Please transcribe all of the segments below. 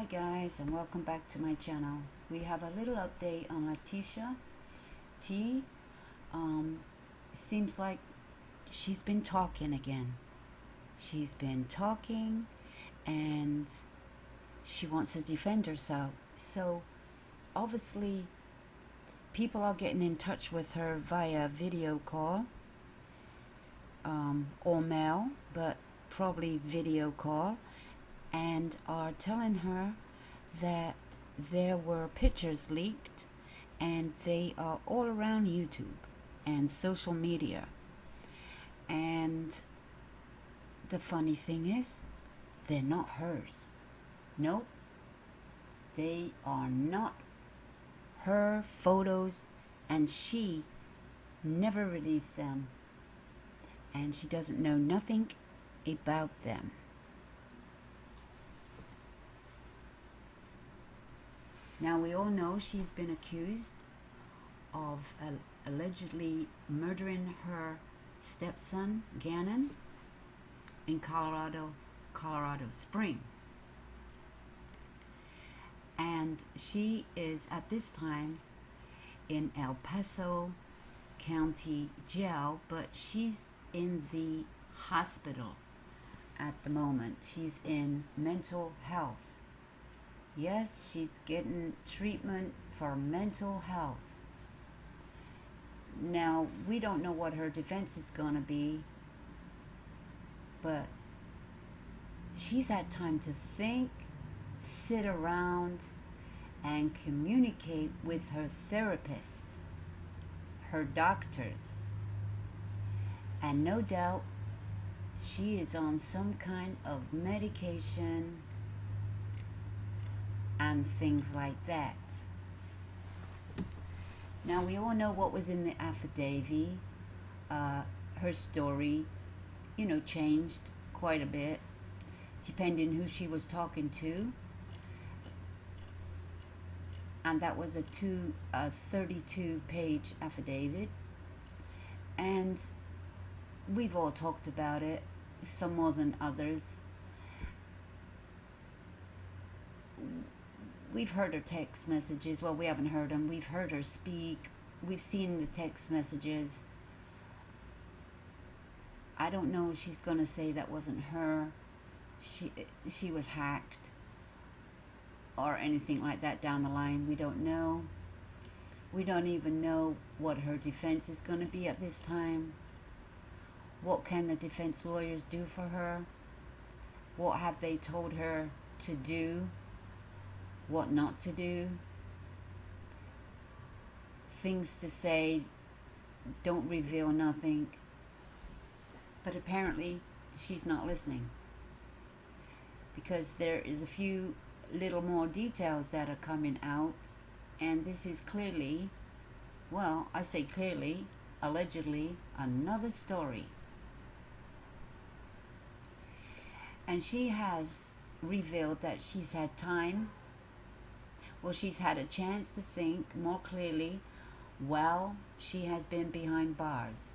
Hi guys, and welcome back to my channel. We have a little update on Letitia T. Seems like she's been talking again. She's been talking and she wants to defend herself. So obviously people are getting in touch with her via video call or mail, but probably video call, and are telling her that there were pictures leaked and they are all around YouTube and social media. And the funny thing is, they're not hers. Nope, they are not her photos, and she never released them, and she doesn't know nothing about them. Now, we all know she's been accused of allegedly murdering her stepson, Gannon, in Colorado Springs. And she is at this time in El Paso County Jail, but she's in the hospital at the moment. She's in mental health. Yes, she's getting treatment for mental health. Now, we don't know what her defense is going to be, but she's had time to think, sit around, and communicate with her therapist, her doctors. And no doubt, she is on some kind of medication and things like that. Now, we all know what was in the affidavit. Her story, changed quite a bit, depending who she was talking to. And that was a 32-page affidavit. And we've all talked about it, some more than others. We've heard her text messages. Well, we haven't heard them. We've heard her speak. We've seen the text messages. I don't know if she's going to say that wasn't her. She was hacked or anything like that down the line. We don't know. We don't even know what her defense is going to be at this time. What can the defense lawyers do for her? What have they told her to do? What not to do? Things to say, don't reveal nothing. But apparently she's not listening, because there is a few little more details that are coming out, and this is clearly, well, I say clearly, allegedly, another story. And she has revealed that she's had time, well, she's had a chance to think more clearly while she has been behind bars.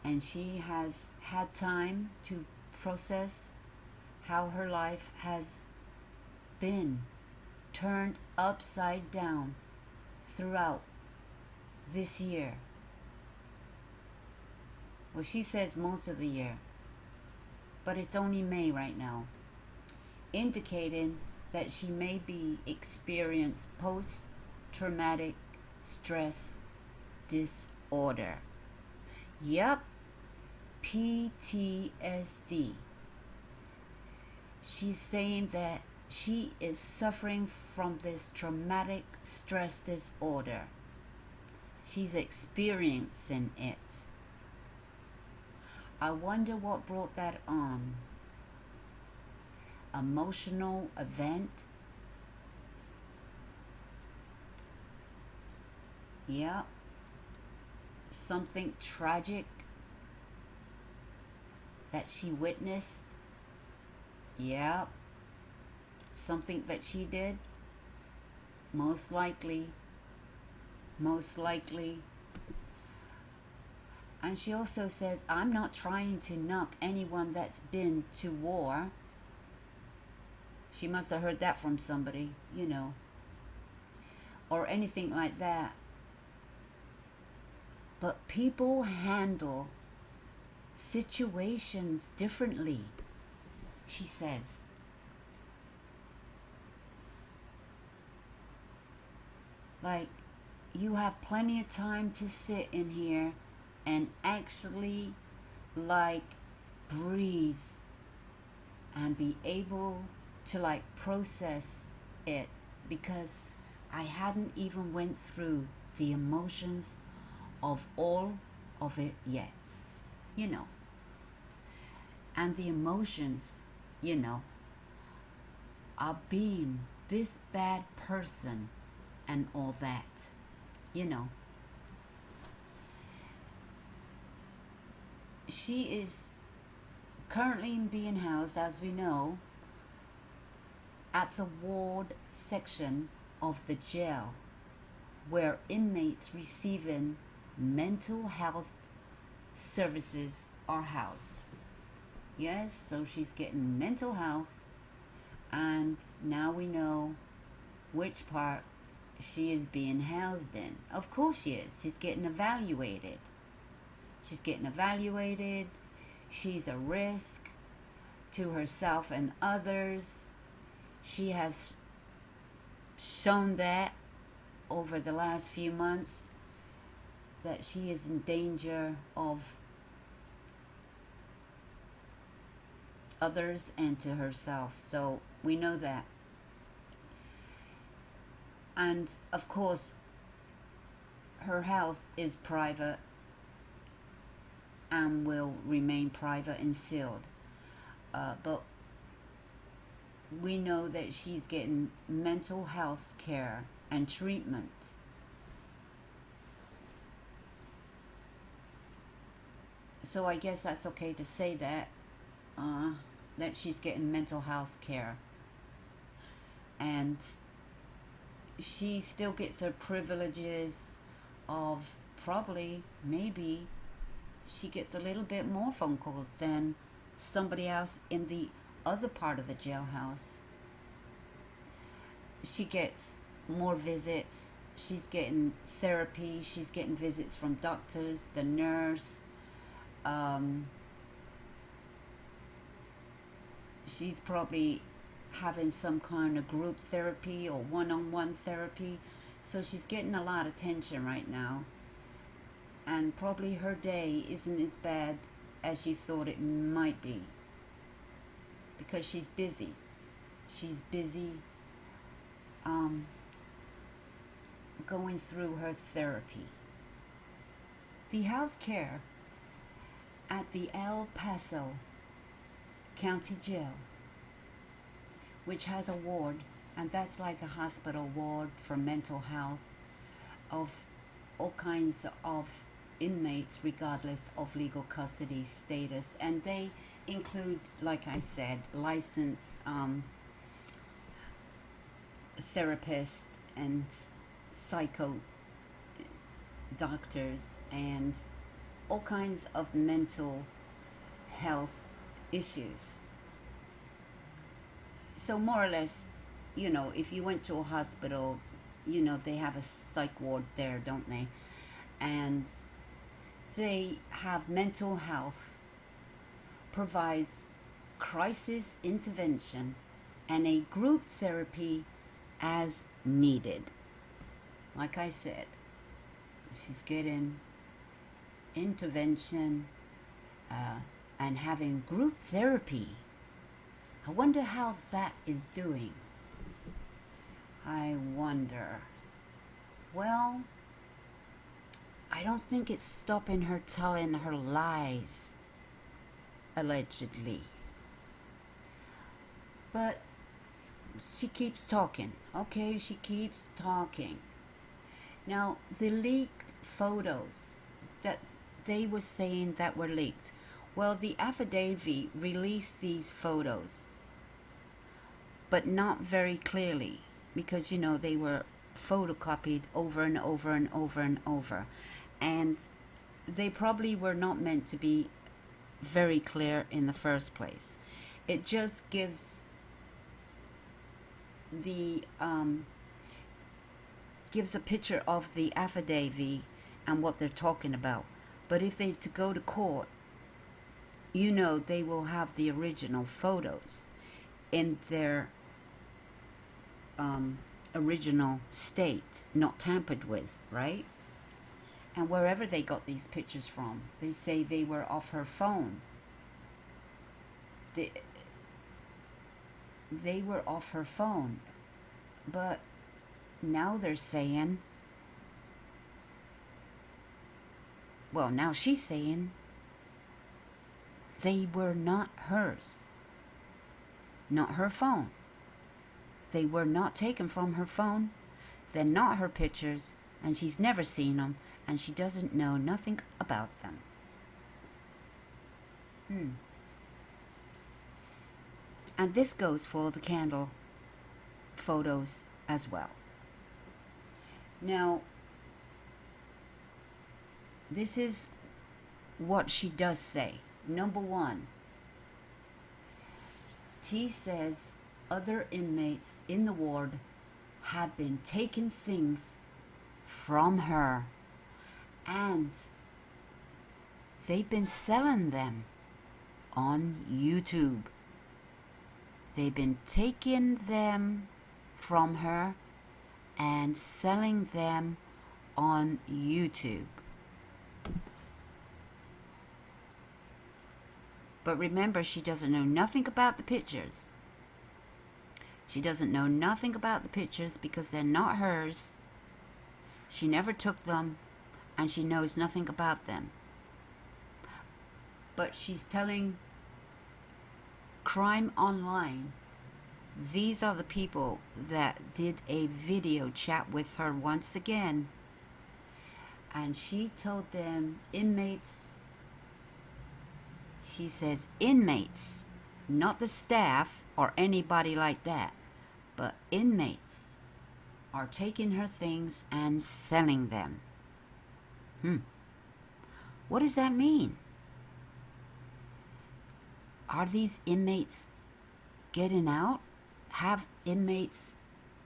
And she has had time to process how her life has been turned upside down throughout this year. Well, she says most of the year, but it's only May right now, indicating that she may be experiencing post-traumatic stress disorder. Yep, PTSD. She's saying that she is suffering from this traumatic stress disorder. She's experiencing it. I wonder what brought that on. Emotional event? Yeah. Something tragic that she witnessed? Yeah. Something that she did? Most likely. And she also says, I'm not trying to knock anyone that's been to war. She must have heard that from somebody, you know, or anything like that. But people handle situations differently, she says. Like, you have plenty of time to sit in here and actually, like, breathe and be able to, like, process it, because I hadn't even went through the emotions of all of it yet, you know. And the emotions, you know, are being this bad person and all that, you know. She is currently being housed, as we know, at the ward section of the jail, where inmates receiving mental health services are housed. Yes, so she's getting mental health, and now we know which part she is being housed in. Of course she is. She's getting evaluated. She's getting evaluated. She's a risk to herself and others. She has shown that over the last few months, that she is in danger of others and to herself. So we know that. And of course, her health is private and will remain private and sealed. But we know that she's getting mental health care and treatment. So I guess that's okay to say that, that she's getting mental health care. And she still gets her privileges of, probably, maybe, she gets a little bit more phone calls than somebody else in the other part of the jailhouse. She gets more visits. She's getting therapy. She's getting visits from doctors, the nurse. She's probably having some kind of group therapy or one-on-one therapy. So she's getting a lot of attention right now. And probably her day isn't as bad as you thought it might be, because she's busy. She's busy going through her therapy. The health care at the El Paso County Jail, which has a ward, and that's like a hospital ward for mental health of all kinds of inmates, regardless of legal custody status. And they include, like I said, licensed therapists and psycho doctors and all kinds of mental health issues. So more or less, you know, if you went to a hospital, you know, they have a psych ward there, don't they? And they have mental health, provides crisis intervention and a group therapy as needed. Like I said, she's getting intervention and having group therapy. I wonder how that is doing. I wonder. Well, I don't think it's stopping her telling her lies, allegedly. But she keeps talking. Okay, she keeps talking. Now, the leaked photos that they were saying that were leaked. Well, the affidavit released these photos, but not very clearly, because, you know, they were photocopied over and over and over and over. And they probably were not meant to be very clear in the first place. It just gives the gives a picture of the affidavit and what they're talking about. But if they to go to court, you know they will have the original photos in their original state, not tampered with, right? And wherever they got these pictures from, they say they were off her phone. They were off her phone. But now they're saying, well, now she's saying they were not hers. Not her phone. They were not taken from her phone. They're not her pictures, and she's never seen them, and she doesn't know nothing about them. And this goes for the candle photos as well. Now, this is what she does say. Number one, T says other inmates in the ward have been taking things from her, and they've been selling them on YouTube. They've been taking them from her and selling them on YouTube. But remember, she doesn't know nothing about the pictures. She doesn't know nothing about the pictures because they're not hers. She never took them, and she knows nothing about them. But she's telling Crime Online, these are the people that did a video chat with her once again. And she told them, inmates, she says inmates, not the staff or anybody like that, but inmates are taking her things and selling them. What does that mean? Are these inmates getting out? Have inmates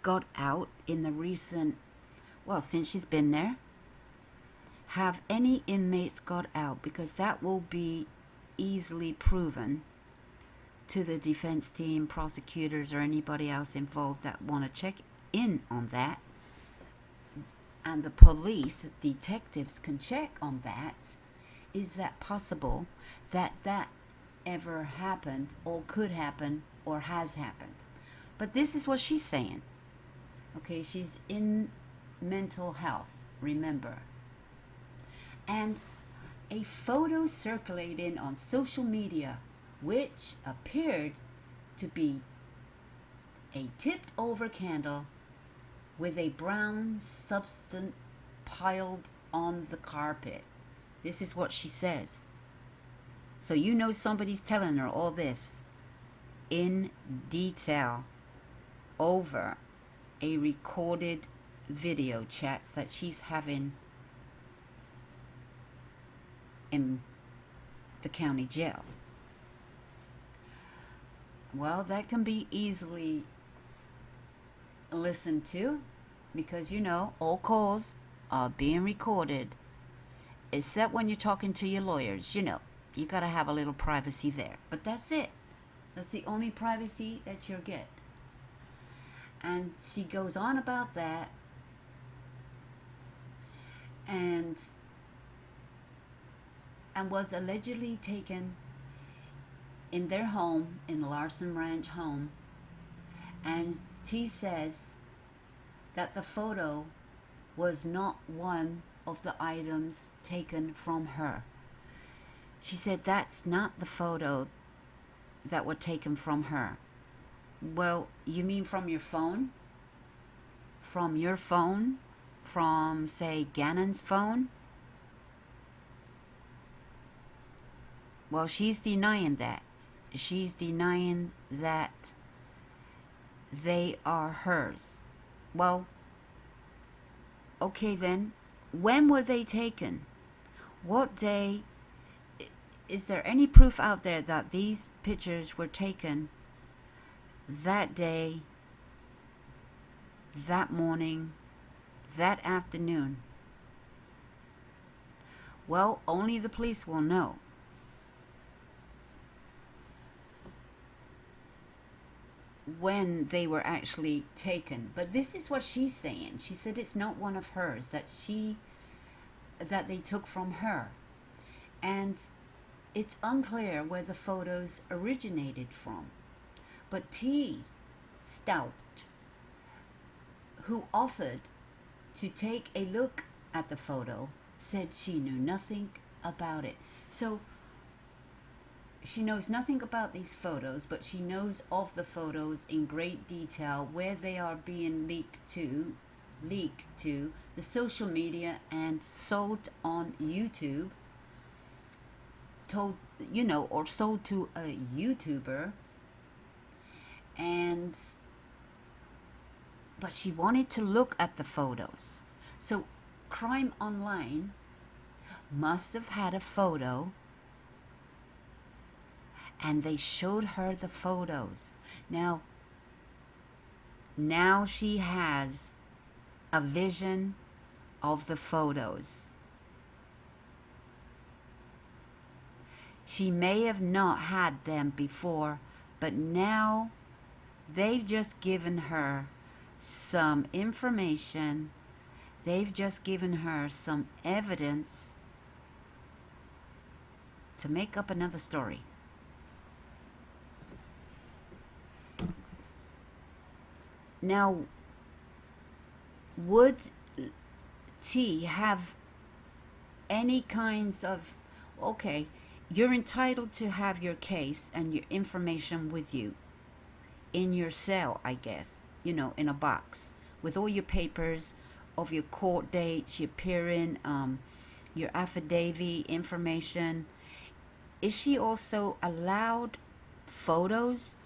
got out in the recent, well, since she's been there? Have any inmates got out? Because that will be easily proven to the defense team, prosecutors, or anybody else involved that want to check in on that. And the police, detectives can check on that. Is that possible that that ever happened or could happen or has happened? But this is what she's saying. Okay, she's in mental health, remember. And a photo circulating on social media which appeared to be a tipped over candle with a brown substance piled on the carpet. This is what she says. So you know somebody's telling her all this in detail over a recorded video chat that she's having in the county jail. Well, that can be easily listened to because, you know, all calls are being recorded, except when you're talking to your lawyers. You know, you gotta have a little privacy there. But that's it. That's the only privacy that you'll get. And she goes on about that. And was allegedly taken in their home, in Larson Ranch home. And T says that the photo was not one of the items taken from her. She said that's not the photo that were taken from her. Well, you mean from your phone? From your phone? From, say, Gannon's phone? Well, she's denying that. She's denying that they are hers. Well, okay then. When were they taken? What day? Is there any proof out there that these pictures were taken that day that morning, that afternoon? Well, only the police will know. When they were actually taken. But this is what she's saying. She said it's not one of hers, that they took from her. And it's unclear where the photos originated from. But T. Stout, who offered to take a look at the photo, said she knew nothing about it. So she knows nothing about these photos, but she knows of the photos in great detail, where they are being leaked to the social media and sold on YouTube, or sold to a YouTuber. But she wanted to look at the photos. So Crime Online must have had a photo, and they showed her the photos. Now she has a vision of the photos. She may have not had them before, but now they've just given her some information. They've just given her some evidence to make up another story. Now, would T have any kinds of... Okay, you're entitled to have your case and your information with you in your cell, I guess, in a box with all your papers of your court dates, your hearing, your affidavit information. Is she also allowed photos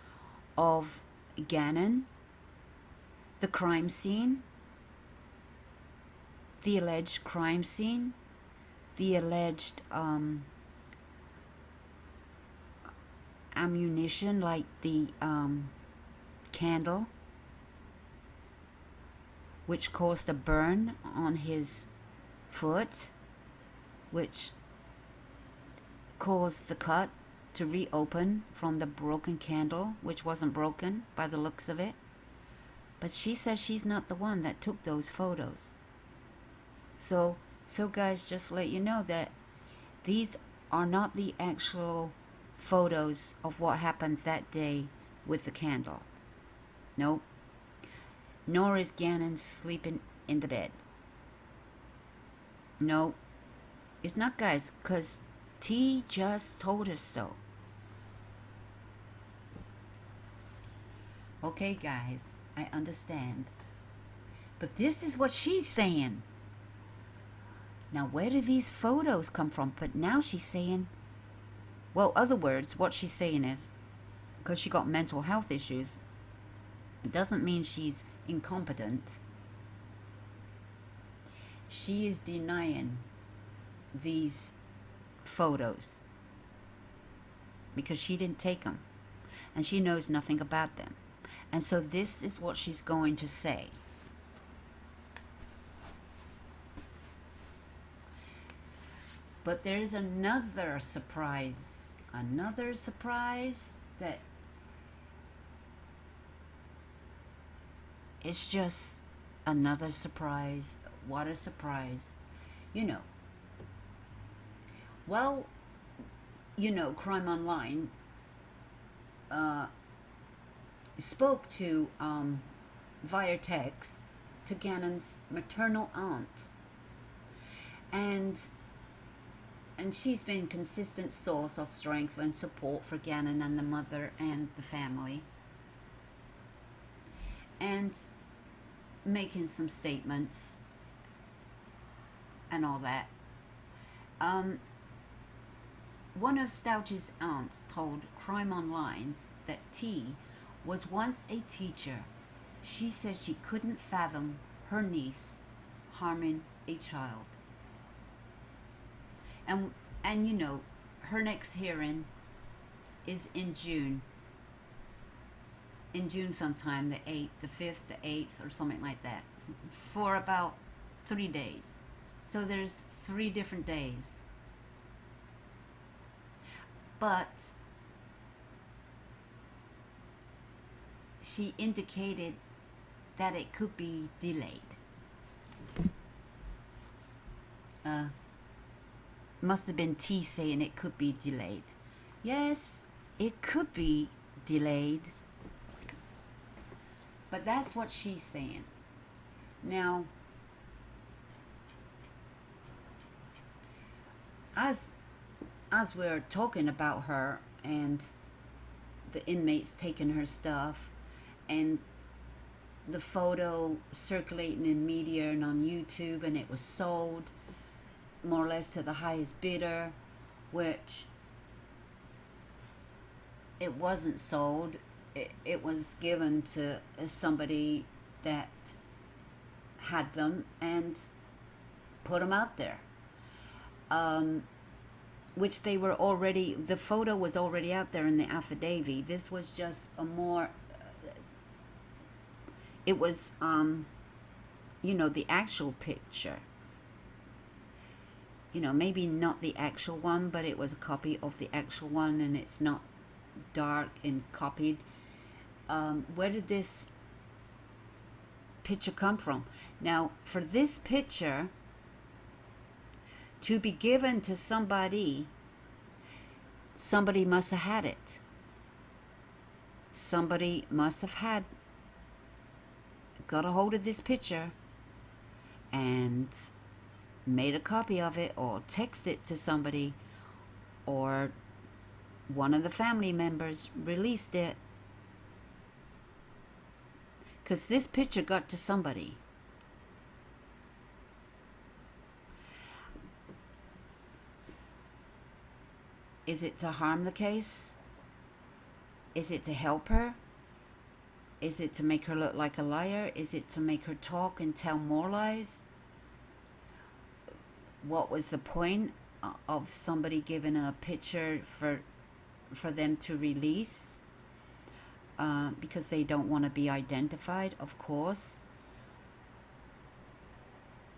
of Gannon, the crime scene, the alleged crime scene, the alleged ammunition, like the candle, which caused a burn on his foot, which caused the cut to reopen from the broken candle, which wasn't broken by the looks of it. But she says she's not the one that took those photos. So guys, just let you know that these are not the actual photos of what happened that day with the candle. Nope. Nor is Gannon sleeping in the bed. Nope. It's not, guys, because T just told us so. Okay, guys, I understand. But this is what she's saying. Now, where do these photos come from? But now she's saying... Well, other words, what she's saying is, because she got mental health issues, it doesn't mean she's incompetent. She is denying these photos because she didn't take them, and she knows nothing about them. And so this is what she's going to say. But there's another surprise that it's just another surprise. What a surprise. Well, Crime Online spoke to, via text, to Gannon's maternal aunt. And she's been a consistent source of strength and support for Gannon and the mother and the family. And making some statements and all that. One of Stouch's aunts told Crime Online that T was once a teacher. She said she couldn't fathom her niece harming a child. And her next hearing is in June. in June sometime, the 8th, the 5th, the 8th, or something like that, for about 3 days. So there's 3 different days. But she indicated that it could be delayed. Must have been T saying it could be delayed. Yes, it could be delayed. But that's what she's saying. Now, as we're talking about her and the inmates taking her stuff and the photo circulating in media and on YouTube, and it was sold more or less to the highest bidder, which it wasn't sold. It was given to somebody that had them and put them out there. Which they were already, the photo was already out there in the affidavit. This was just a more, it was, you know, the actual picture. You know, maybe not the actual one, but it was a copy of the actual one, and it's not dark and copied. Where did this picture come from? Now, for this picture to be given to somebody, somebody must have had it. Somebody must have got a hold of this picture and made a copy of it, or text it to somebody, or one of the family members released it. Because this picture got to somebody. Is it to harm the case? Is it to help her? Is it to make her look like a liar? Is it to make her talk and tell more lies? What was the point of somebody giving a picture for them to release? Because they don't want to be identified, of course.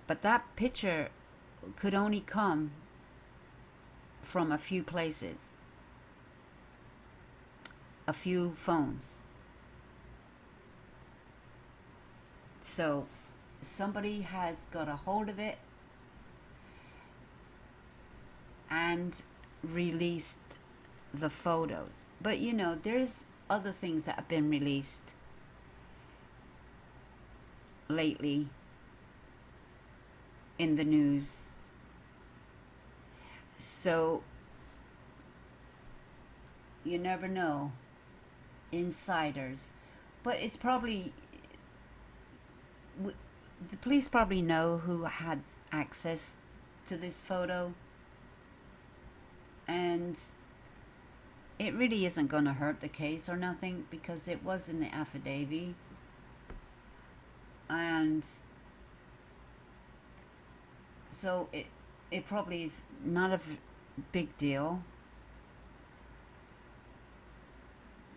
But that picture could only come from a few places, a few phones. So somebody has got a hold of it and released the photos. But you know, there's other things that have been released lately in the news. So you never know. Insiders. But it's probably, the police probably know who had access to this photo, and it really isn't going to hurt the case or nothing, because it was in the affidavit, and so it probably is not a big deal.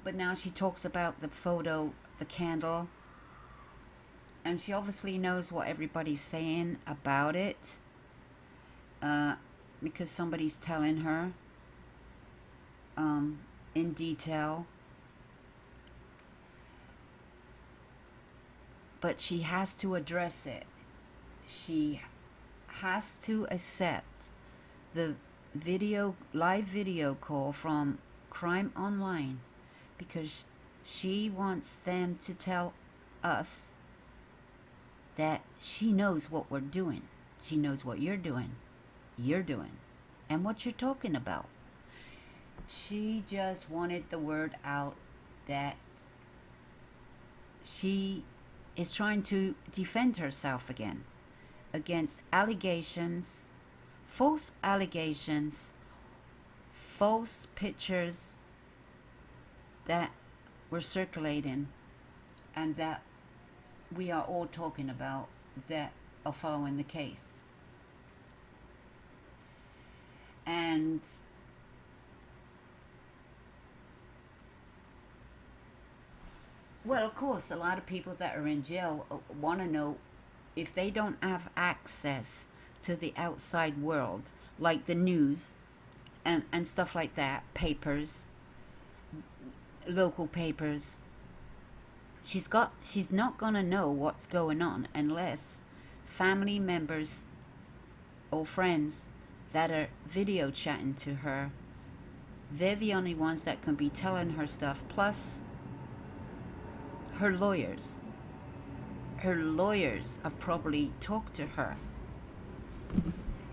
But now she talks about the photo, the candle, and she obviously knows what everybody's saying about it, because somebody's telling her in detail. But she has to address it. She has to accept the live video call from Crime Online, because she wants them to tell us that she knows what we're doing. She knows what you're doing, and what you're talking about. She just wanted the word out that she is trying to defend herself again against allegations, false pictures that were circulating and that we are all talking about, that are following the case. And Well, of course, a lot of people that are in jail want to know if they don't have access to the outside world, like the news and stuff like that, papers, local papers. She's not gonna know what's going on unless family members or friends that are video chatting to her, they're the only ones that can be telling her stuff, plus her lawyers. Her lawyers have probably talked to her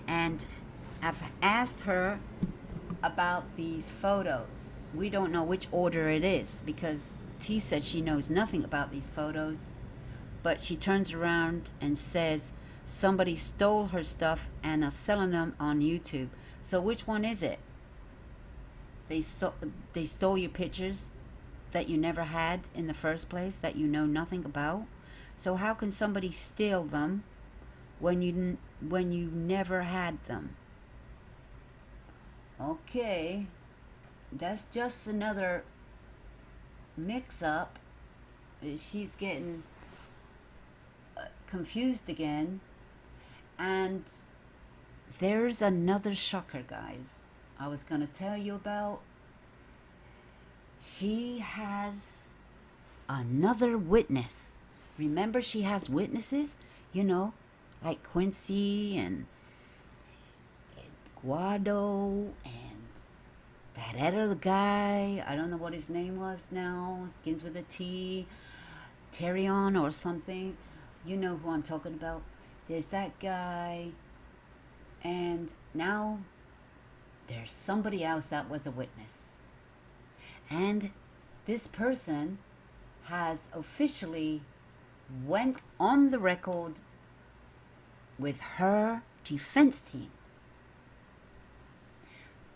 and have asked her about these photos. We don't know which order it is because T said she knows nothing about these photos, but she turns around and says somebody stole her stuff and are selling them on YouTube. So which one is it? They stole your pictures that you never had in the first place, that you know nothing about. So how can somebody steal them when you never had them? Okay, that's just another mix-up. She's getting confused again, and there's another shocker, guys. I was gonna tell you about. She has another witness. Remember, she has witnesses, like Quincy and Guado and that other guy. I don't know what his name was now. Begins with a T. Terrion or something. You know who I'm talking about. There's that guy. And now there's somebody else that was a witness. And this person has officially went on the record with her defense team.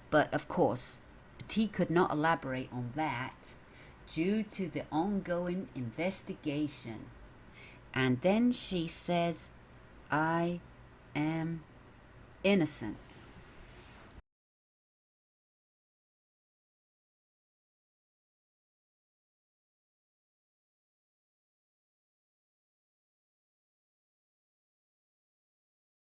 But of course, T could not elaborate on that due to the ongoing investigation. And then she says, I am innocent.